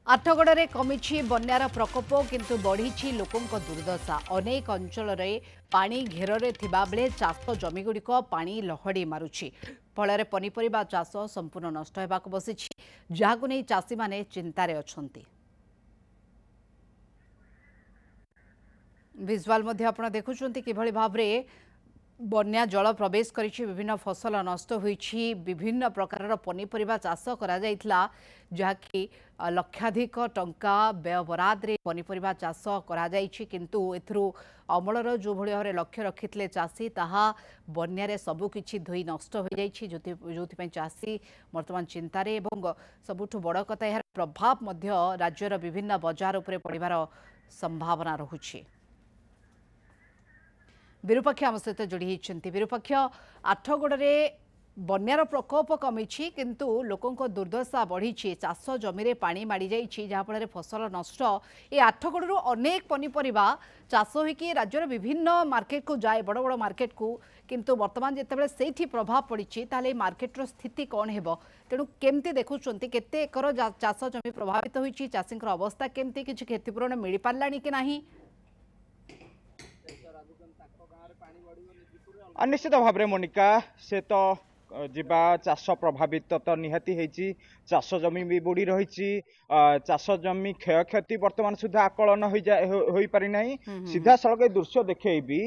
आठगड़े कमी बन्यार प्रकोप किंतु बढ़ी लोकों दुर्दशा अनेक अंचल पानी घेर बेले चाष जमीगुड़िक पानी लहड़ी मारुछि फल पनीपरिबा चाष संपूर्ण नष्ट होगाक बसी जहां नहीं चाषी माने चिंतार अछंती। विजुआल आप देखुंत किभली भाव बन्या जल प्रवेश करिछि विभिन्न फसल नष्ट होइछि विभिन्न प्रकार पनीपरिबा चाष करा जायतिला जहाँकि लक्षाधिक टंका व्यय बराद रे पनीपरिबा चाष करा जायछि किंतु एथरु अमलर जो भଳି भाବରେ लक्ष्य रखिथिले चाषी ताहा बन्यारे सबु किछि धोई नष्ट हो जायछि जोथि पय चाषी वर्तमान चिंतारे एवं सबुठु बड़ कथा एहार प्रभाव मध्य राज्यर विभिन्न बजार उपरे पड़िबार संभावना रहुछि। विरूपक्ष आम सहित जोड़ी होती विरूपक्ष आठगड़े बन्यार प्रकोप कमी किंतु लोकों दुर्दशा बढ़ी चाष जमी पानी माड़ी जाइए जहाँफल फसल नष्ट ये आठगड़ू अनेक पनीपरिबा चाष होगी राज्यर विभिन्न मार्केट को जाए बड़ बड़ मार्केट को किंतु वर्तमान जितेबाला से प्रभाव पड़ी ताले मार्केटर स्थिति कौन है तेणु केमती देखुं केते एकर चाष जमी प्रभावित होती चाषी अवस्था केमती किसी क्षतिपूरण मिल पारा कि नहीं। निश्चित भाव में मोनिका से तो जीवा चाष प्रभावित तो निहाती होती चाष जमी भी बुड़ी रही चाष जमी क्षय क्षति वर्तमान सुधा आकलन हो पारि नहीं सीधा सड़क दृश्य देखेबी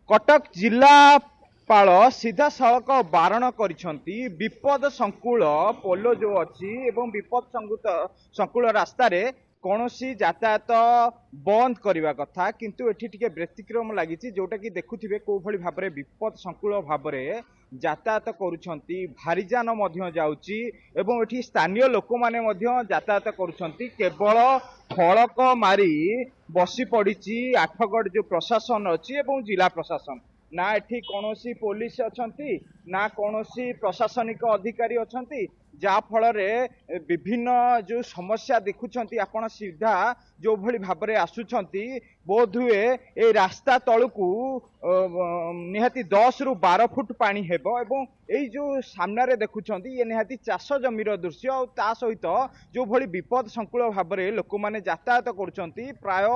कटक जिलापाल सीधा सड़क बारण करिसेंती विपद संकुल पोलो जो अच्छी एवं विपद संकुल रास्तार कौनसी यातायात बंद करने कथा किंतु एठी टिके व्यतिक्रम लगी जोटा कि देखुथिबे को भली भाव में विपद संकुल भाव में यातायात करुछंती भारीजान मध्य जाउची एवं एठी स्थानीय लोक माने मध्य यातायात करुछंती केवल फलक मारी बसी पड़ी आठगढ़ जो प्रशासन अच्छी एवं जिला प्रशासन ना एठी कौनसी पुलिस अच्छंती ना कौनसी प्रशासनिक अधिकारी अच्छंती जा फल विभिन्न जो समस्या देखुंट आपण सीधा जो भली भाव में आसुंच बोध हुए ए रास्ता तलू निहाती 10 रु 12 फुट पानी हेबो एवं एई जो सामने देखुंट ये निहाती चाष जमीर दृश्य और ता सहित जो भली विपद संकुल भाव में लोक मैंने यातायात करुँच प्राय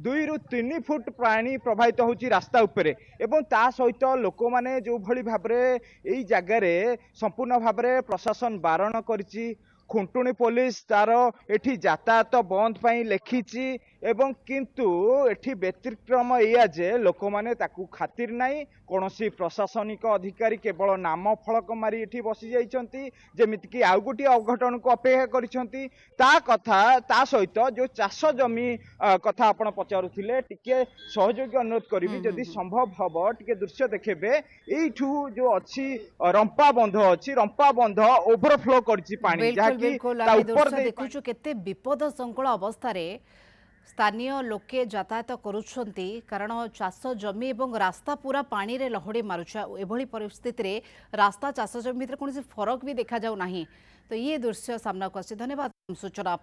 2 रु 3 फुट पानी प्रभावित होची रास्ता उपरे एवं ता सहित लोक मैंने जो भली भाव में एई जगार संपूर्ण भाव में प्रशासन बारण करिछि खुंटुणी पुलिस तार एठी यातायात बंद पाई लिखिछि एवं किंतु एठी व्यतिक्रम एया जे लोक माने ताकू खातिर नाही कौनसी प्रशासनिक अधिकारी केवल नाम फलक मारी एठी बसी जाइछंती जेमिति कि आउ गोटी अघटन को अपेक्षा करिछंती ता कथा ता सहित जो चाष जमी कथा आपण पचारुथिले टिके सहयोगी अनुरोध करिवि जदि संभव हबो टिके दृश्य देखेबे एठू जो अछि रंपा बंध अछि रंपा बंध ओवरफ्लो करछि पानी जहा देखु केते विपद संकुल अवस्था स्थानीय लोके यातायात करुछंती कारण चाष जमी एवं रास्ता पूरा पानी रे लहड़ी मारुछा एभली परिस्थिति रे रास्ता चाष जमी भितर कौन फरक भी देखा जाऊ नाही तो ये दृश्य सामना को आसी। धन्यवाद सूचना।